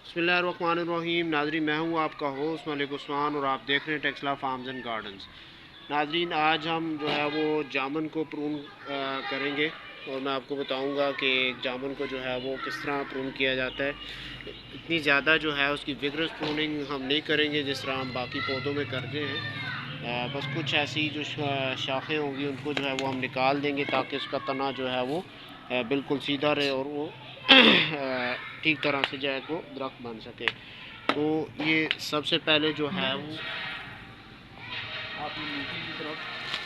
बिस्मिल्लाहिर्रहमानिर्रहीम। नाज़रीन, मैं हूँ आपका होस्ट मलिक उस्मान और आप देख रहे हैं टेक्सला फार्म्स एंड गार्डन्स। नाज़रीन, आज हम जो है वो जामुन को प्रून करेंगे और मैं आपको बताऊंगा कि जामुन को जो है वो किस तरह प्रून किया जाता है। इतनी ज़्यादा जो है उसकी विगरस प्रूनिंग हम नहीं करेंगे जिस तरह हम बाकी पौधों में करते हैं। बस कुछ ऐसी जो शाखें होंगी उनको जो है वो हम निकाल देंगे ताकि उसका तना जो है वो बिल्कुल सीधा रहे और वो ठीक तरह से जो है वो दरख्त बन सके। तो ये सबसे पहले जो है वो आप नीचे की तरफ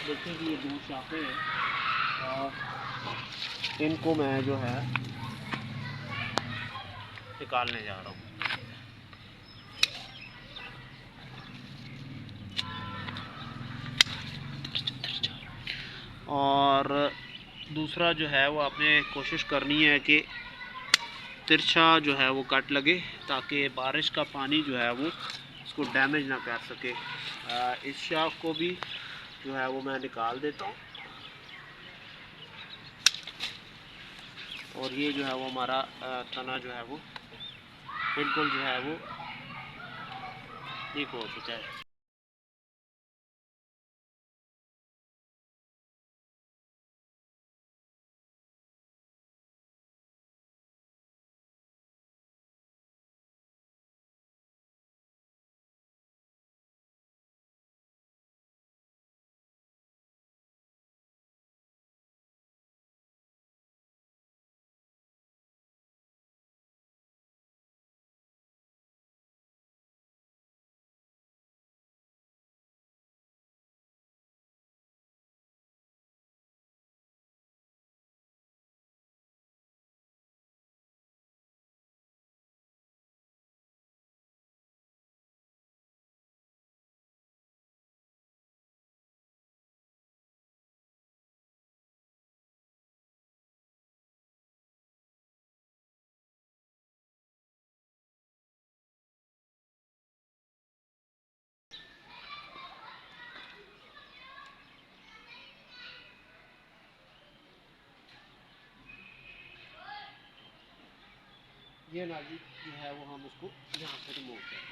देखें कि ये दो शाखें हैं और इनको मैं जो है निकालने जा रहा हूँ। और दूसरा जो है वो आपने कोशिश करनी है कि तिरछा जो है वो कट लगे ताकि बारिश का पानी जो है वो इसको डैमेज ना कर सके। इस शाख को भी जो है वो मैं निकाल देता हूँ और ये जो है वो हमारा तना जो है वो बिल्कुल जो है वो ठीक हो चुका है। ये नाजी जो है वो हम उसको यहाँ से रिमूव करें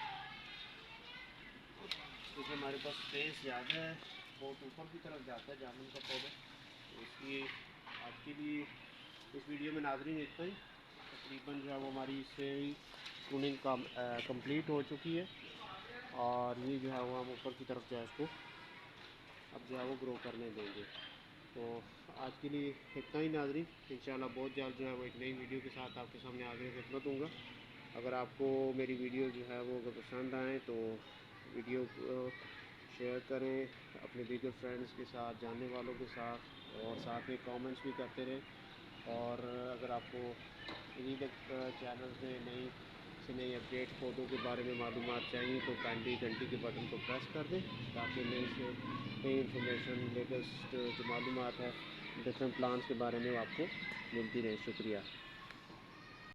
क्योंकि हमारे पास स्पेस ज़्यादा है, बहुत ऊपर की तरफ जाता है जामुन का पौधा। तो इसलिए आज के लिए इस वीडियो में नाज़रीन इतना ही। तकरीबन जो है वो हमारी इससे प्रूनिंग का कंप्लीट हो चुकी है और ये जो है वो हम ऊपर की तरफ जो है इसको अब जो है वो ग्रो करने देंगे। तो आज के लिए इतना ही नाज़रीन। इंशाल्लाह बहुत जल्द जो है वो एक नई वीडियो के साथ आपके सामने आगे खिदमत दूँगा। अगर आपको मेरी वीडियो जो है वो अगर पसंद आए तो वीडियो को शेयर करें अपने दीगर फ्रेंड्स के साथ, जानने वालों के साथ और साथ में कमेंट्स भी करते रहें। और अगर आपको इन्हीं चैनल से नई अपडेट पौधों के बारे में मालूमात चाहिए तो काइंडली घंटी के बटन को प्रेस कर दें ताकि नई इंफॉर्मेशन लेटेस्ट जो मालूमात है डिफरेंट प्लान्स के बारे में आपको मिलती रहे। शुक्रिया।